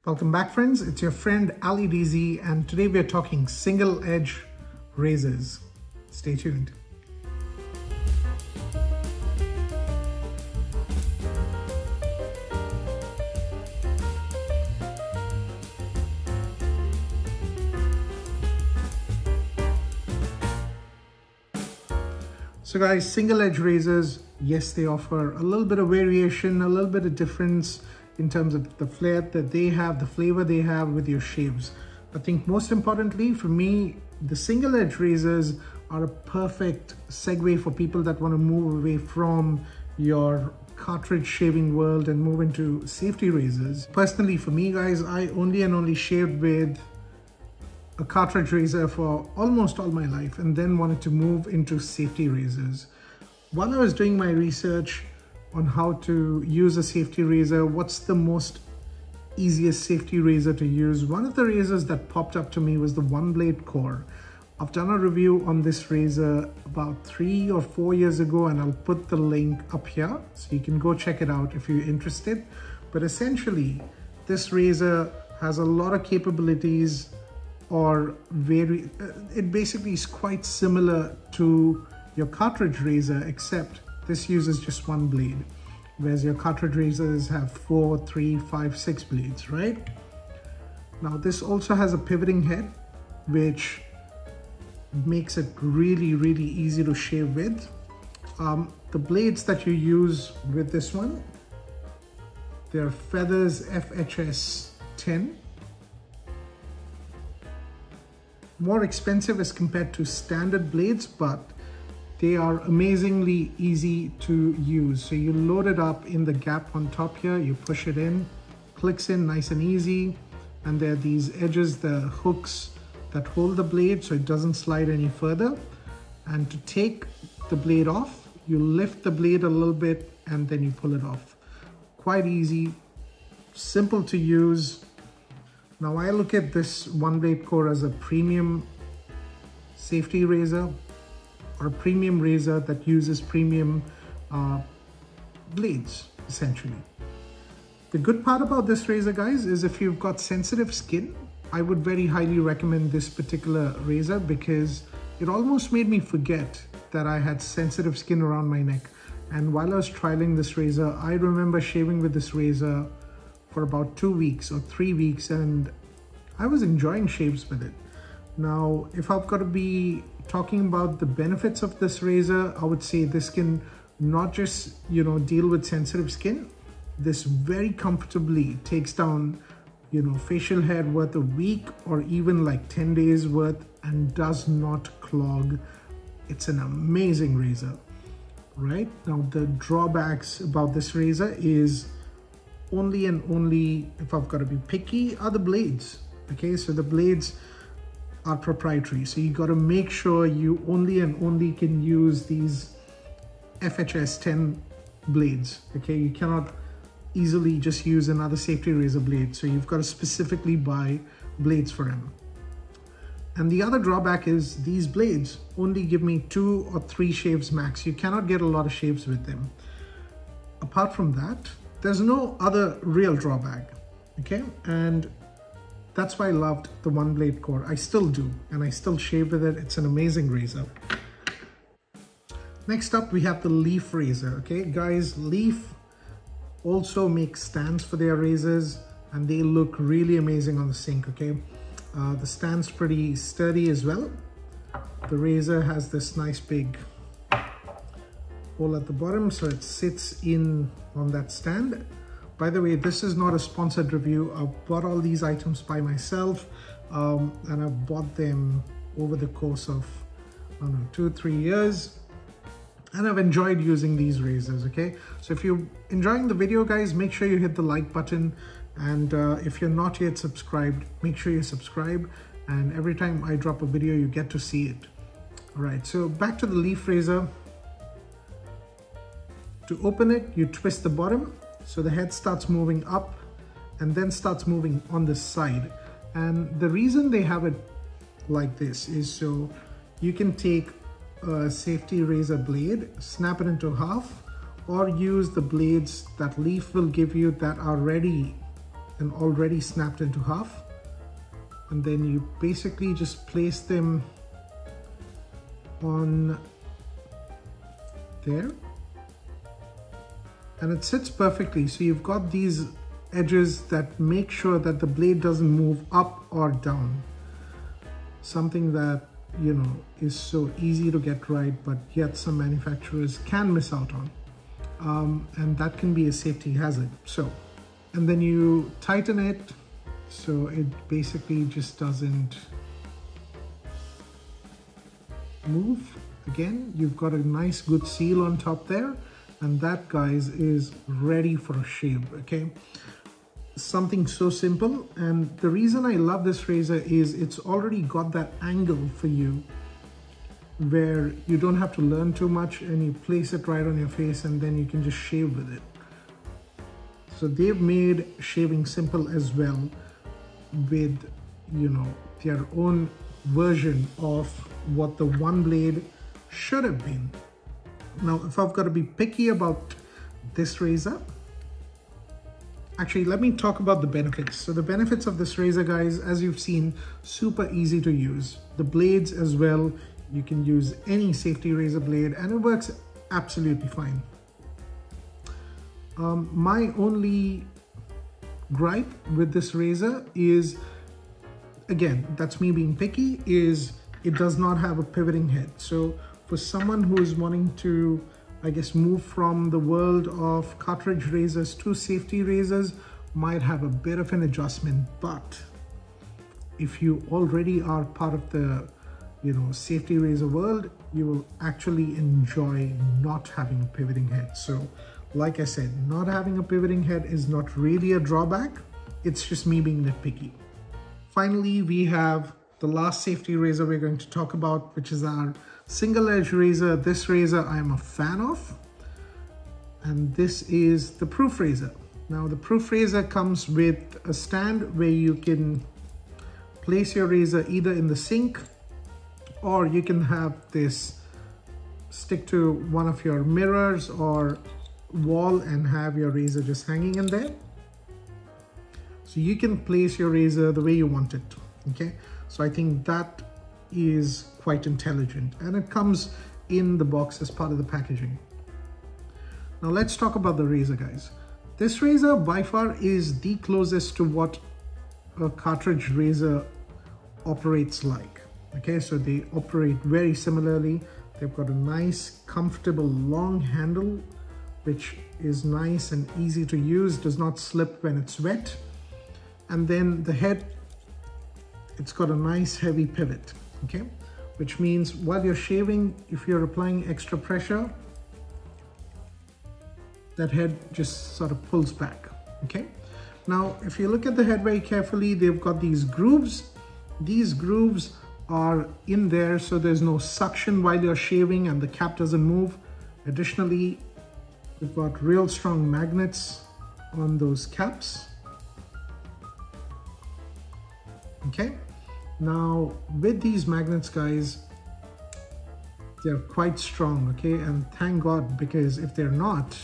Welcome back, friends. It's your friend Ali DZ, and today we're talking single edge razors. Stay tuned. So guys, single edge razors, yes, they offer a little bit of variation, a little bit of difference in terms of the flair that they have, the flavor they have with your shaves. I think most importantly for me, the single edge razors are a perfect segue for people that want to move away from your cartridge shaving world and move into safety razors. Personally for me guys, I only shaved with a cartridge razor for almost all my life and then wanted to move into safety razors. While I was doing my research on how to use a safety razor, what's the most easiest safety razor to use, one of the razors that popped up to me was the One Blade Core. I've done a review on this razor about 3 or 4 years ago, and I'll put the link up here so you can go check it out if you're interested. But essentially, this razor has a lot of capabilities, it basically is quite similar to your cartridge razor, except this uses just one blade, whereas your cartridge razors have 4, 3, 5, 6 blades, right? Now this also has a pivoting head, which makes it really easy to shave with. The blades that you use with this one, they're Feathers FHS 10. More expensive as compared to standard blades, but they are amazingly easy to use. So you load it up in the gap on top here, you push it in, clicks in nice and easy, and there are these edges, the hooks that hold the blade so it doesn't slide any further. And to take the blade off, you lift the blade a little bit and then you pull it off. Quite easy, simple to use. Now I look at this One Blade Core as a premium safety razor, or a premium razor that uses premium blades, essentially. The good part about this razor, guys, is if you've got sensitive skin, I would very highly recommend this particular razor, because it almost made me forget that I had sensitive skin around my neck. And while I was trialing this razor, I remember shaving with this razor for about 2 weeks or 3 weeks, and I was enjoying shaves with it. Now, if I've got to be talking about the benefits of this razor, I would say this can not just, deal with sensitive skin. This very comfortably takes down, facial hair worth a week or even like 10 days worth and does not clog. It's an amazing razor, right? Now, the drawbacks about this razor is only and only, if I've got to be picky, are the blades. Okay, so the blades are proprietary, so you got to make sure you only and only can use these FHS 10 blades. Okay, you cannot easily just use another safety razor blade, so you've got to specifically buy blades for them. And the other drawback is these blades only give me 2 or 3 shaves max. You cannot get a lot of shaves with them. Apart from that, there's no other real drawback. Okay, and that's why I loved the One Blade Core. I still do, and I still shave with it. It's an amazing razor. Next up, we have the Leaf razor. Okay, guys, Leaf also makes stands for their razors, and they look really amazing on the sink. Okay, the stand's pretty sturdy as well. The razor has this nice big hole at the bottom, so it sits in on that stand. By the way, this is not a sponsored review. I've bought all these items by myself, and I've bought them over the course of, I don't know, 2-3 years. And I've enjoyed using these razors, okay? So if you're enjoying the video, guys, make sure you hit the like button. And if you're not yet subscribed, make sure you subscribe. And every time I drop a video, you get to see it. All right, so back to the Leaf razor. To open it, you twist the bottom, so the head starts moving up and then starts moving on the side. And the reason they have it like this is so you can take a safety razor blade, snap it into half, or use the blades that Leaf will give you that are ready and already snapped into half. And then you basically just place them on there. And it sits perfectly. So you've got these edges that make sure that the blade doesn't move up or down. Something that, you know, is so easy to get right, but yet some manufacturers can miss out on. And that can be a safety hazard. So, and then you tighten it so it basically just doesn't move. Again, you've got a nice good seal on top there, and that, guys, is ready for a shave. Okay, something so simple. And the reason I love this razor is it's already got that angle for you where you don't have to learn too much, and you place it right on your face and then you can just shave with it. So they've made shaving simple as well with, you know, their own version of what the one blade should have been. Now, if I've got to be picky about this razor, actually, let me talk about the benefits. So the benefits of this razor, guys, as you've seen, super easy to use. The blades as well, you can use any safety razor blade and it works absolutely fine. My only gripe with this razor is, again, that's me being picky, is it does not have a pivoting head. So for someone who is wanting to, I guess, move from the world of cartridge razors to safety razors, might have a bit of an adjustment. But if you already are part of the, you know, safety razor world, you will actually enjoy not having a pivoting head. So like I said, not having a pivoting head is not really a drawback. It's just me being nitpicky. Finally, we have the last safety razor we're going to talk about, which is our single edge razor. This razor I am a fan of, and this is the Proof Razor. Now the Proof Razor comes with a stand where you can place your razor either in the sink, or you can have this stick to one of your mirrors or wall and have your razor just hanging in there. So you can place your razor the way you want it. Okay, so I think that is quite intelligent, and it comes in the box as part of the packaging. Now let's talk about the razor, guys. This razor by far is the closest to what a cartridge razor operates like. Okay, so they operate very similarly. They've got a nice, comfortable, long handle, which is nice and easy to use, does not slip when it's wet. And then the head, it's got a nice heavy pivot, okay? Which means while you're shaving, if you're applying extra pressure, that head just sort of pulls back, okay? Now, if you look at the head very carefully, they've got these grooves. These grooves are in there, so there's no suction while you're shaving and the cap doesn't move. Additionally, we've got real strong magnets on those caps. Okay, now with these magnets, guys, they're quite strong, okay? And thank God, because if they're not,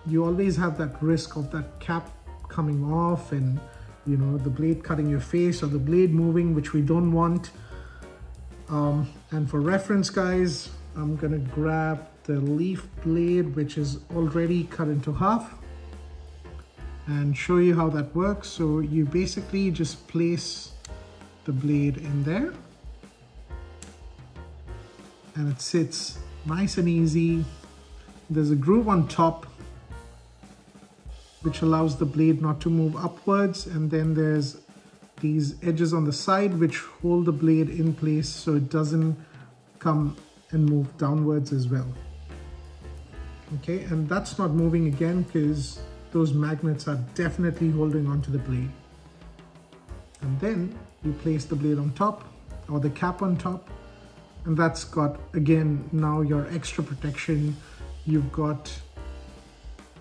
you always have that risk of that cap coming off and, you know, the blade cutting your face or the blade moving, which we don't want. And for reference, guys, I'm gonna grab the leaf blade, which is already cut into half, and show you how that works. So you basically just place the blade in there and it sits nice and easy. There's a groove on top which allows the blade not to move upwards, and then there's these edges on the side which hold the blade in place so it doesn't come and move downwards as well. Okay, and that's not moving again because those magnets are definitely holding onto the blade. And then you place the blade on top, or the cap on top, and that's got, again, now your extra protection. You've got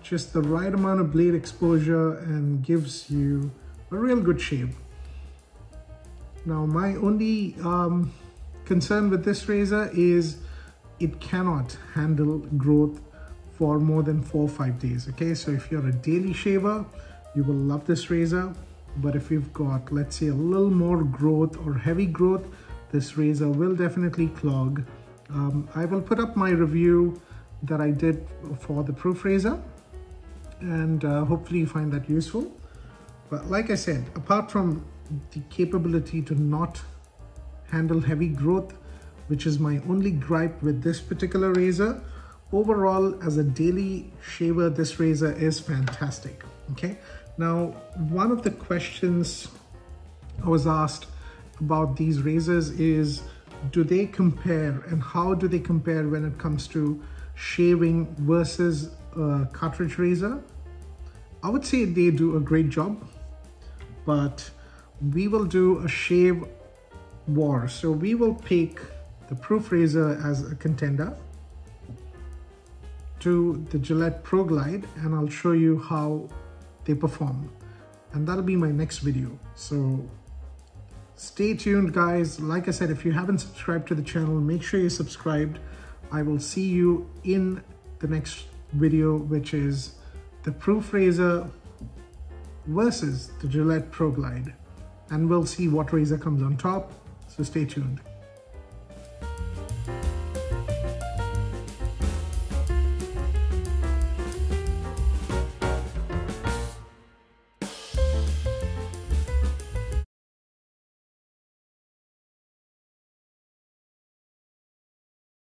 just the right amount of blade exposure and gives you a real good shave. Now my only concern with this razor is it cannot handle growth for more than 4 or 5 days. Okay, so if you're a daily shaver, you will love this razor. But if you've got, let's say, a little more growth or heavy growth, this razor will definitely clog. I will put up my review that I did for the Proof razor, and hopefully you find that useful. But like I said, apart from the capability to not handle heavy growth, which is my only gripe with this particular razor, overall as a daily shaver, this razor is fantastic. Okay, now one of the questions I was asked about these razors is, do they compare, and how do they compare when it comes to shaving versus a cartridge razor? I would say they do a great job, but we will do a shave war. So we will pick the Proof razor as a contender to the Gillette Pro Glide, and I'll show you how they perform, and that'll be my next video. So stay tuned, guys. Like I said, if you haven't subscribed to the channel, make sure you're subscribed. I will see you in the next video, which is the Proof razor versus the Gillette Pro Glide, and we'll see what razor comes on top. So stay tuned.